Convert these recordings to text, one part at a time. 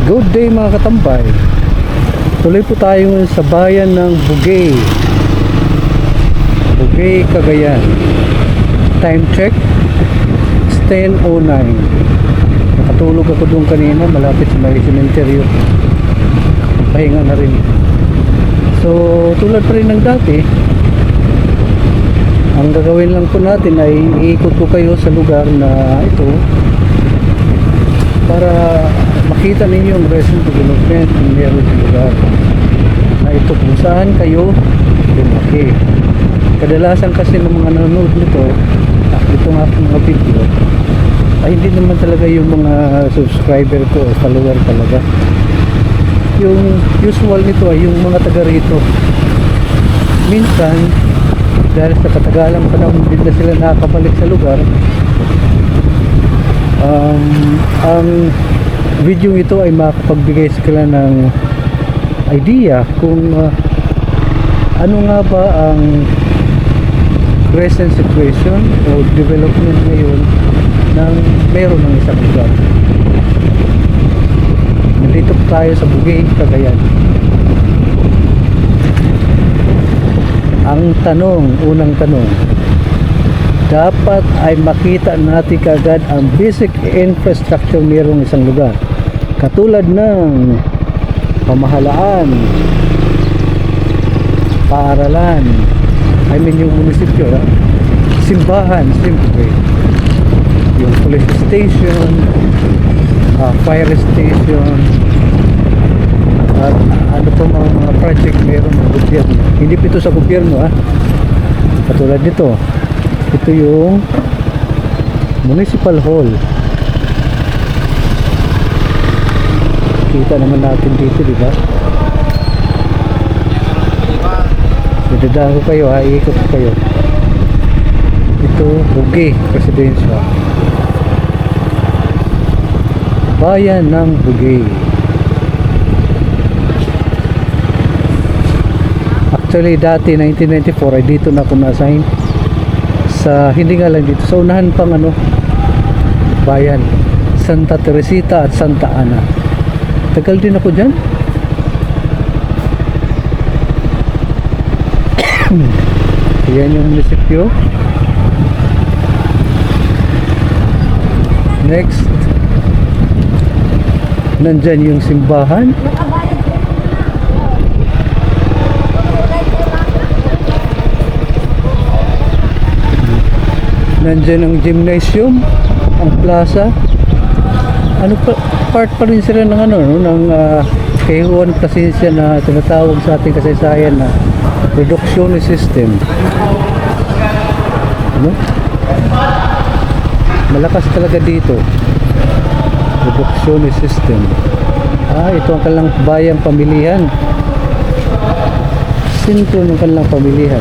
Good day mga katambay. Tuloy po tayo ngayon sa bayan ng Bugey, Cagayan. Time check 10:09. Nakatulog ako doon kanina malapit sa may cementerio. Pahinga na rin. So tulad pa rin ng dati, ang gagawin lang po natin ay iikot ko kayo sa lugar na ito para makita ninyo ang recent development ng meron sa lugar na ito kung saan kayo lumaki. Kadalasan kasi ng mga nanonood nito itong aking mga video ay hindi naman talaga yung mga subscriber ko o follower talaga. Yung usual nito ay yung mga taga rito. Minsan dahil sa katagalang panahon din na sila nakakabalik sa lugar, ang video ito ay makapagbigay sa kanila ng idea kung ano nga ba ang present situation o development ngayon ng meron ng isang lugar. Nandito tayo sa Bugey, Cagayan. Ang tanong, unang tanong, dapat ay makita natin kagad ang basic infrastructure mayroong isang lugar, katulad ng pamahalaan, paaralan, yung munisipyo, simbahan, siyempre, yung police station, fire station, at ano pa mga project meron ng gobyerno. Hindi ito sa gobyerno, katulad nito. Ito yung municipal hall. Kita naman natin dito, di ba? Dadaan ko kayo, iikot ko kayo. Ito, Bugey Residential. Bayan ng Bugey. Actually, dati 1994 ay dito na ako na-assign. Sa hindi nga lang dito, sa unahan pang bayan, Santa Teresita at Santa Ana. Tagal din ako dyan. Yan yung munisipyo. Next, nandyan yung simbahan. Nandyan ang gymnasium, ang plaza. Part pa rin sila ng ng kay Juan Plasencia na tinatawag sa ating kasaysayan na reduction system. Malakas talaga dito. Reduction system. Ito ang kanilang bayang pamilihan. Sentro ng kanilang pamilihan.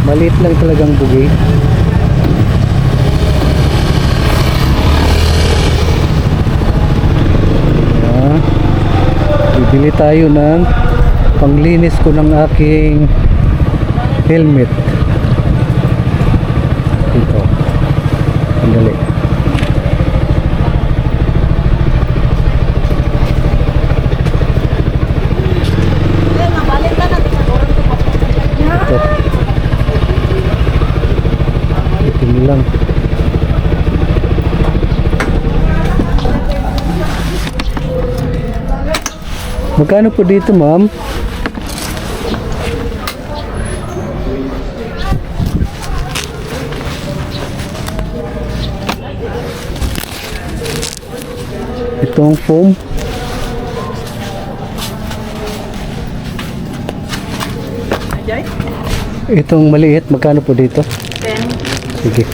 Maliit lang talagang Bugey. Bibili tayo ng panglinis ko ng aking helmet. Ito. Sandali. Ito lang. Magkano po dito, ma'am? Itong foam. Itong maliit, magkano po dito? 10. Sige.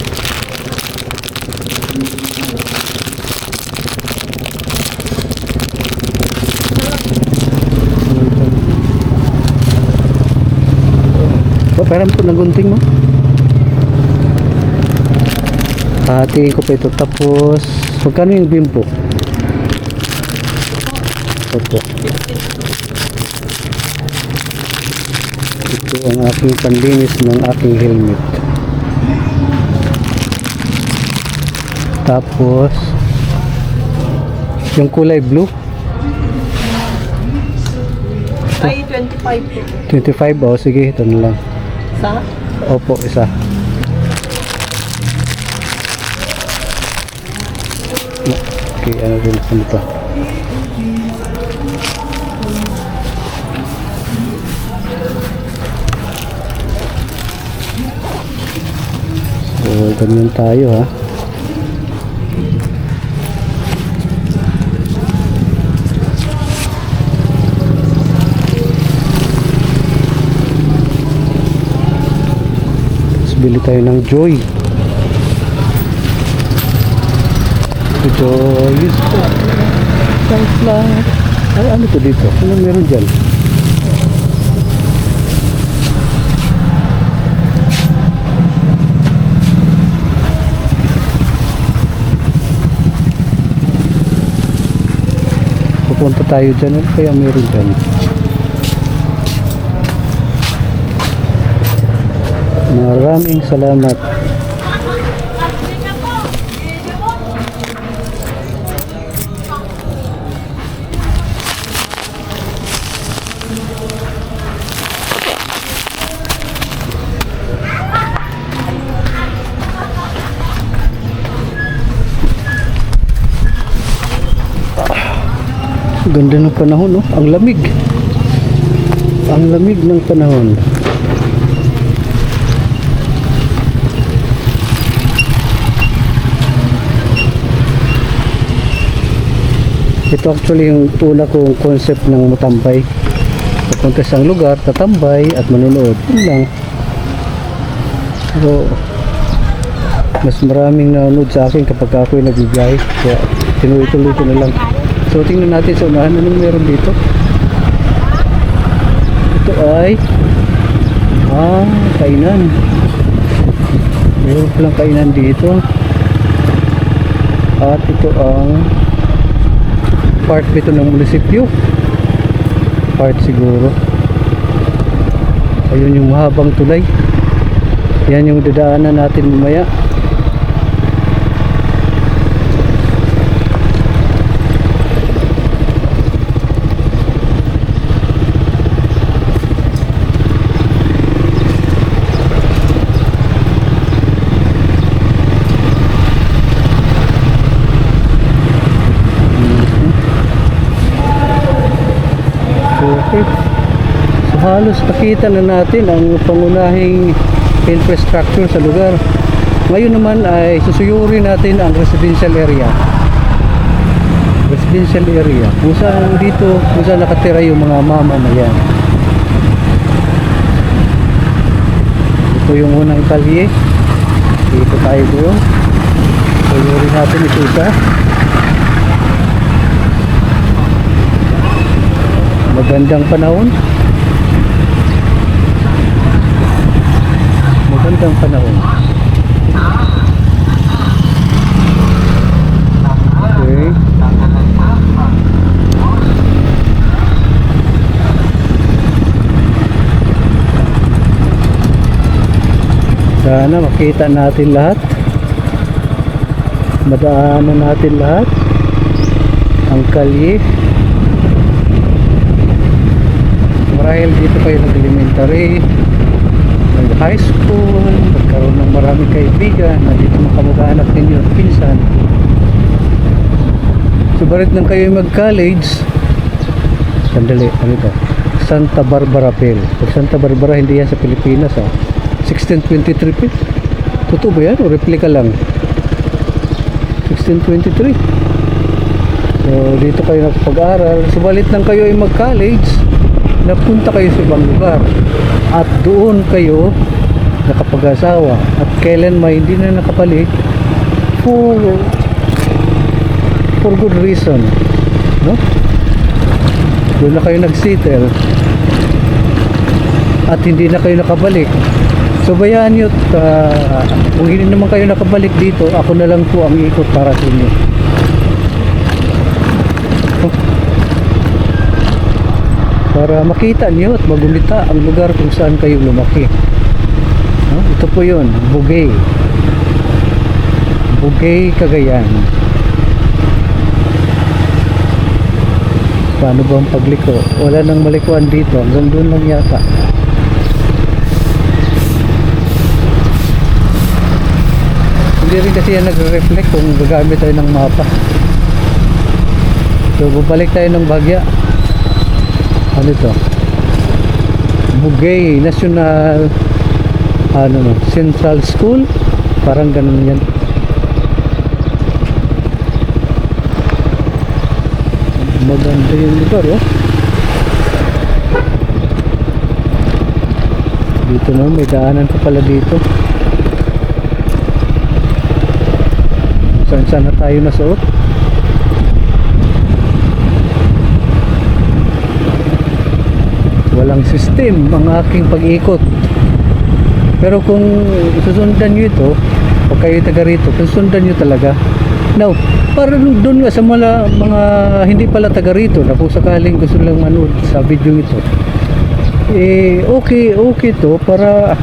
Parang po nagunting mo. Hatiin ko pa ito. Tapos magkano yung bimpo? Opo. Ito ang aking panlinis ng aking helmet. Tapos yung kulay blue Ay, 25 po. 25. Oh sige, ito na lang. Sa? Opo, isa. Okay, ano din ito? So, ganyan tayo ha. Tapos bili tayo ng Joy. Joy is sunflower. Ay, ano to dito? Ano meron dyan? Pupunta tayo dyan. Ano kaya meron dyan? Maraming salamat. Ganda ng panahon, no? Ang lamig. Ang lamig ng panahon. Ito actually yung una kong concept ng matambay. Pupunta sa lugar, tatambay at manonood. Yun lang. Pero mas maraming nanonood sa akin kapag ako'y nag-vlog. Kaya tinuloy-tuloy ko na lang. So tingnan natin sa unahan anong meron dito. Ito ay kainan. Meron palang kainan dito. At ito ang part dito ng munisipyo. Part siguro. Ayun yung mahabang tulay. Yan yung dadaanan natin mamaya. Okay. So halos nakita na natin ang pangunahing infrastructure sa lugar. Ngayon naman ay susuyurin natin ang residential area. Residential area. Kung saan dito, kung saan nakatira yung mga mamamayan. Ito yung unang kalye. Dito tayo doon. Susuyurin natin ito isa. Magandang panahon. Magandang panahon. Okay. Sana makita natin lahat. Madaanan natin lahat. Ang kalye. Marahil dito kayo nag-elementary, nag-high school, nagkaroon ng maraming kaibigan, na dito makamag-anak ninyo at pinsan. Subalit nang kayo mag-college, sandali, ano ito? Santa Barbara Pel. Pag Santa Barbara, hindi yan sa Pilipinas, 1623 Pel. Totoo ba yan o replika lang? 1623. So dito kayo nakapag-aral. Subalit nang kayo ay mag-college, napunta kayo sa ibang lugar at doon kayo nakapag-asawa at kailan may hindi na nakabalik for good reason, no? Doon na kayo nag-settle at hindi na kayo nakabalik. So bayaan nyo, kung hindi naman kayo nakabalik dito, ako na lang po ang ikot para sa inyo. Para makita niyo at magumita ang lugar kung saan kayo lumaki. No? Ito po yun, Bugay. Bugay, Cagayan. Paano ba ang pagliko? Wala nang malikuan dito, hanggang doon lang yata. Hindi rin kasi yan nagre-reflect kung gagamit tayo ng mapa. So bubalik tayo ng Bagya. Ano ito? Bugay National Central School, parang ganun yan. Maganda yung lugar, oh. Dito na, may daanan pa pala dito. Saan na tayo nasuot? Walang system ang aking pag-ikot. Pero kung susundan nyo ito, pag kayo taga rito, kung susundan nyo talaga. Now, para doon nga sa mga hindi pala taga rito na kung sakaling gusto lang manood sa video ito, okay to para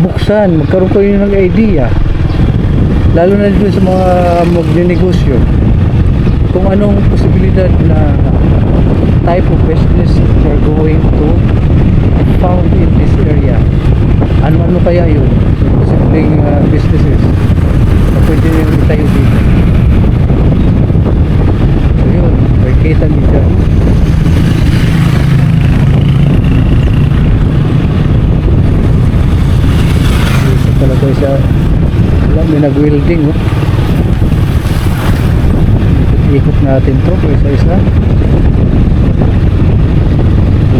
buksan, magkaroon kayo ng idea, lalo na dito sa mga magnenegosyo, kung anong posibilidad na type of business you're going to found in this area. Ano kaya yun? Posibleng businesses na pwede nyo itayo dito. So yun, makikita nyo dyan. Dito talaga siya. Wala, may nag-welding, oh. Ikot natin to isa-isa.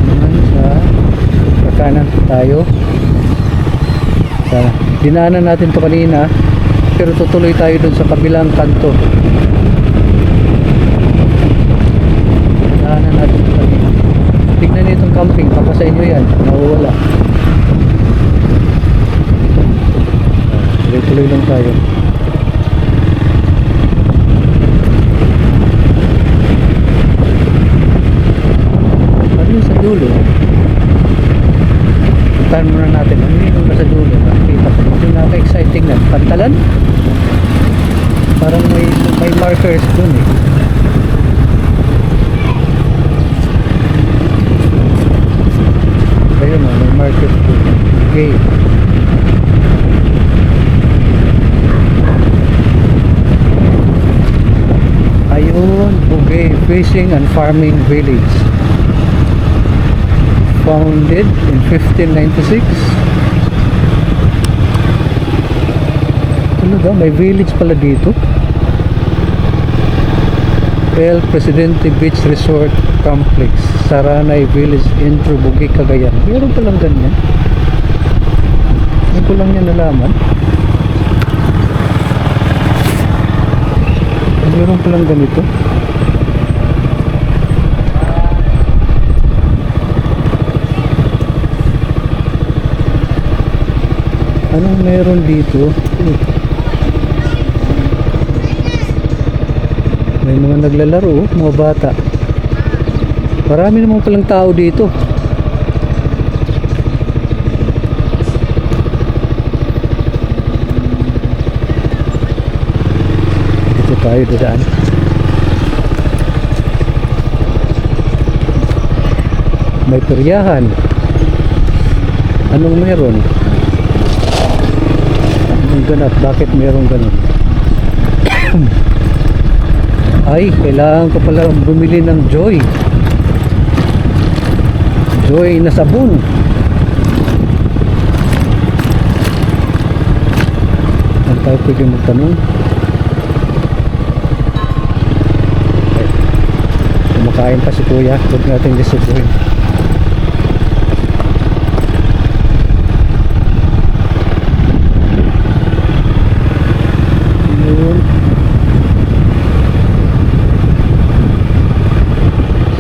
Naman sa kanan tayo. Dinaanan natin to kanina, pero tutuloy tayo dun sa kabilang kanto. Dinaanan natin to kanina. Tignan niyo itong camping, baka sa inyo yan nawawala. Tuloy lang tayo. Ano yung sa dulo? Puntahan muna natin. Ano yung nasa dulo? Nakikita ko. Ito yung nakaka-exciting na. Pantalan? Parang may markers dun eh. Ayun o, may markers dun. Okay. Ayun, Bugay Fishing and Farming Village. Founded in 1596. Ano daw? May village pala dito. El Presidente Beach Resort Complex, Saranay Village, Intro, Bugay, Cagayan. Meron palang ganyan. Hindi ko lang yan nalaman. Meron palang ganito. Anong meron dito? May mga naglalaro, mga bata. Marami naman palang tao dito. Dito tayo dadaan. May peryahan. Anong meron? Ganap, bakit meron ganun? Ay, kailangan ko pala bumili ng Joy na sabon. Saan tayo pwede magtanong? Kumakain pa si kuya, huwag natin disubuhin.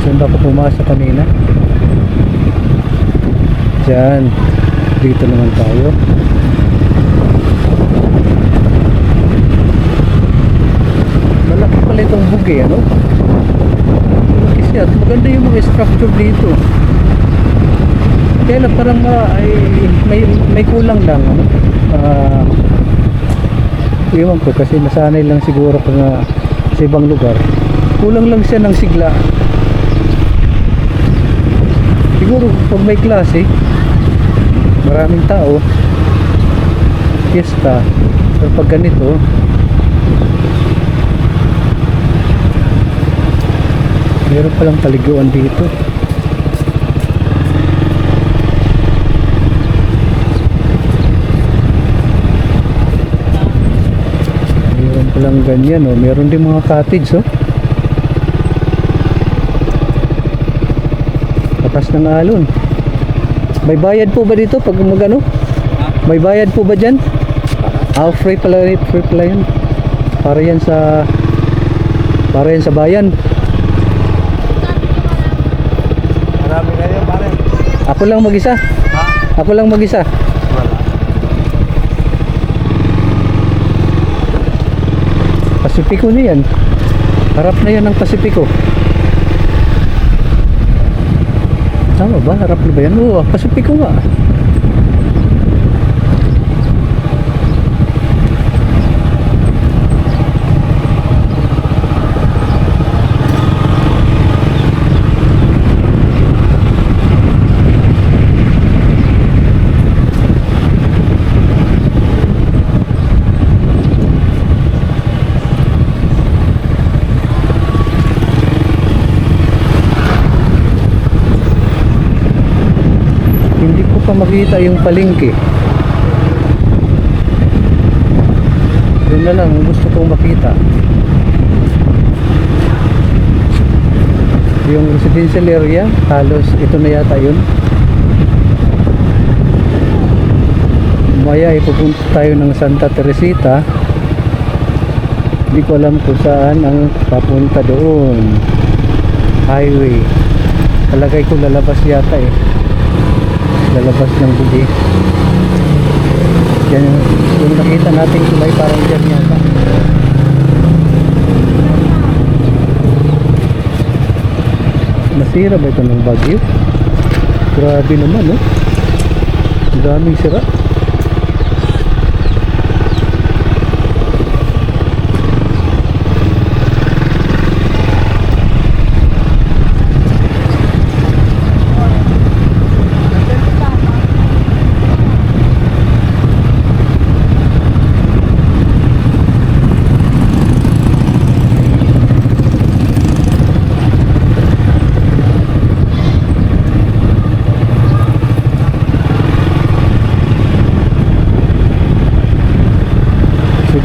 Saan ba ako pumasok kanina? Diyan. Dito naman tayo. Malaki pala itong Bugay, ano? Malaki siya. At maganda yung mga structure dito. Kaya lang parang may kulang lang, ano? Iwan ko kasi nasanay lang siguro ko na sa ibang lugar. Kulang lang siya ng sigla. Siguro pag may klase, maraming tao, fiesta, pero pag ganito, meron palang paliguan dito. Meron palang ganyan, oh. Meron din mga cottage, oh. Takas ng alon. May bayad po ba dito pag magano? May bayad po ba dyan? Ah, free pala yan. Para yan sa bayan. Marami kayo, pare. Ako lang mag-isa. Ha? Ako lang mag-isa. Wala. Pasipiko na yan. Harap na yan ng Pasipiko. Tama ba? Harap na ba yan? Oo, Pasipiko nga. Hindi ko pa makita yung palengke. Yun na lang gusto kong makita. Yung residential area, halos ito na yata yun. Maya ipupunta tayo ng Santa Teresita. Hindi ko alam kung saan ang papunta doon. Highway. Talagay ko lalabas yata eh. Lalabas ng bugi. Yan yung nakita natin tulay parang dyan yata. Nasira ba ito ng bagyo? Grabe naman, no? Ang daming sira.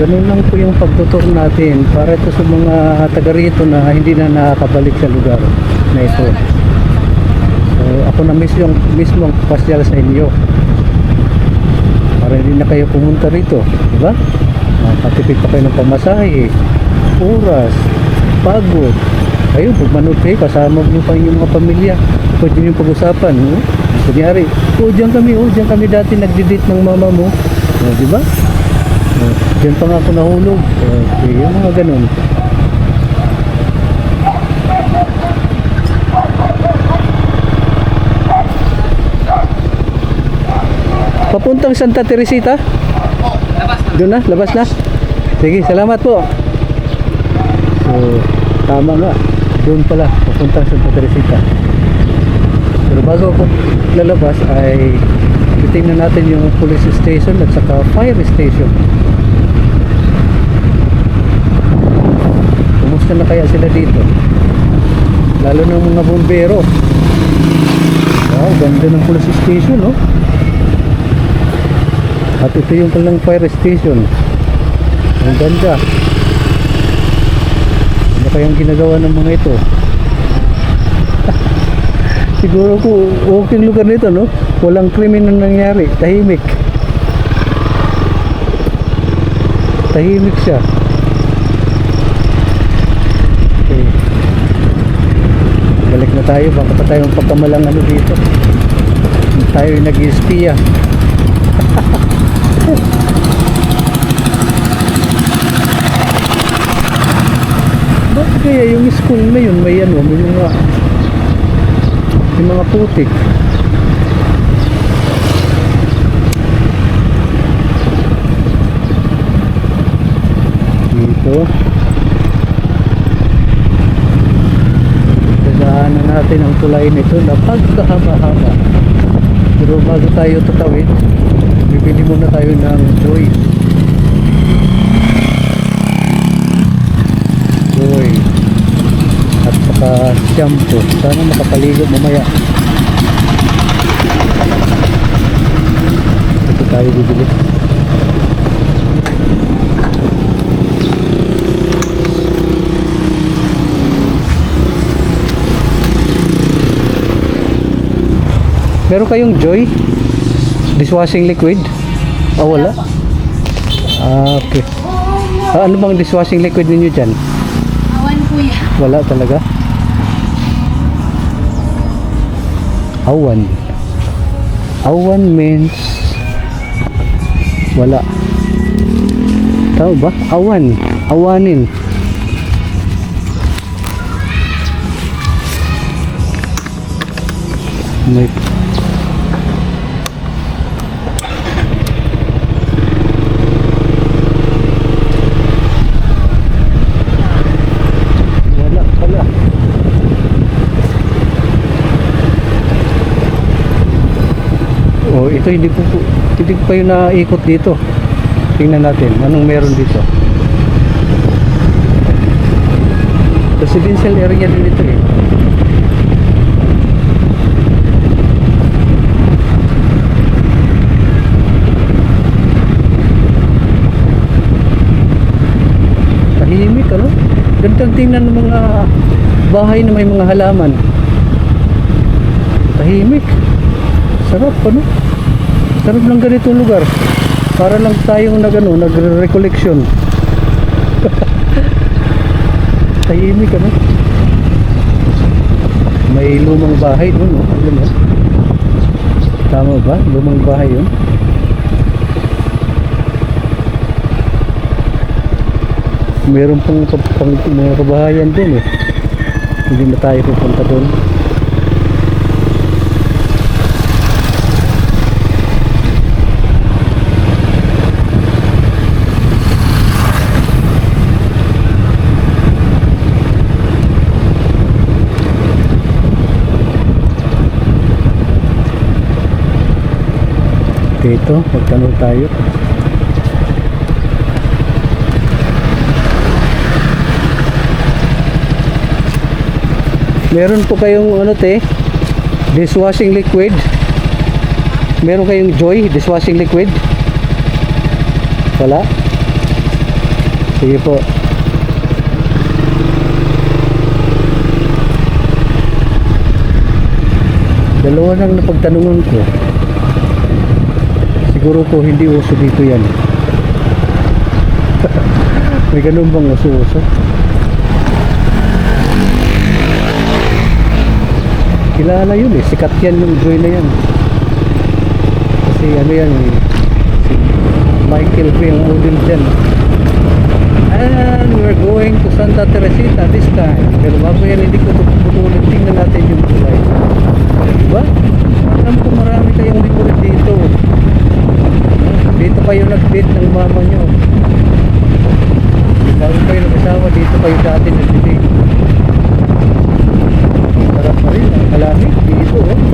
Ganun lang po yung pagtutur natin para ito sa mga taga rito na hindi na nakakabalik sa lugar na ito. So ako na mismo pasyal sa inyo para hindi na kayo pumunta rito, di ba? Makatipid pa kayo ng pamasahe, oras, pagod. Ayun, pag manood kayo, kasama nyo pa yung mga pamilya, pwede nyo pag-usapan, no? Kunyari, diyan kami dati nagdi-date ng mama mo, di ba? Diyan pa nga ako nahulog. Okay, yung mga ganun. Papuntang Santa Teresita? Doon na? Labas na? Sige, salamat po. So, tama nga. Doon pala, papuntang Santa Teresita. Pero bago ako lalabas ay titingnan natin yung police station at saka fire station. Kumusta na kaya sila dito? Lalo ng mga bombero. Wow, ganda ng police station, no? At ito yung palang fire station. Ang ganda. Ano kayang ginagawa ng mga ito? Siguro ko okay lugar nito, no? Walang krimen na nangyari. Tahimik. Tahimik siya. Okay. Balik na tayo. Baka pa tayong pagkamalang ano dito. Tayo nag-ispiya. Bakit kaya yung school na yun may ano, may mga putik. dito. Dadaanan natin ang tulay nito na pagkahaba-haba. Pero bago tayo tatawid, bibili muna tayo ng Joy. Joy. At saka shampoo. Sana makapaligo mamaya. Ito tayo bibili. Meron kayong Joy? Dishwashing liquid? Ah, wala? Ah, okay. Ah, ano bang dishwashing liquid ninyo dyan? Awan kuya. Wala talaga? Awan. Awan means wala. Tama ba? Awan. Awanin. May wala pala. Oh, ito hindi ko pa yung naikot dito. Tingnan natin anong meron dito. Residential area din ito eh. Tahimik ano? Gandang tingnan ng mga bahay na may mga halaman. Tahimik. Sarap ano? Sarap ng ganitong lugar. Para lang tayong nagre-recollection. Tahimik ano? May lumang bahay doon, no? Alam mo? Tama ba? Lumang bahay yun. Meron pang mga kabahayan doon eh. Hindi na tayo pupunta doon. Dito, magtanong tayo. Meron po kayong ano te, dishwashing liquid? Meron kayong Joy dishwashing liquid? Wala? Sige po. Dalawa lang na pagtanungan ko. Siguro po hindi uso dito yan. May ganun bang uso-uso? Kilala yun eh, sikat yan yung Joy na yan. Kasi ano yan eh, si Michael P. ang model dyan. And we're going to Santa Teresita this time. Pero bago yan hindi ko tutulit, tingnan natin yung tulay. Diba? Alam ko marami kayong liquid dito. Dito kayo nag-date ng mama nyo. Bago kayo nag-asawa, dito kayo dati nag-date. Sarap pa rin, ang kalamig dito oh.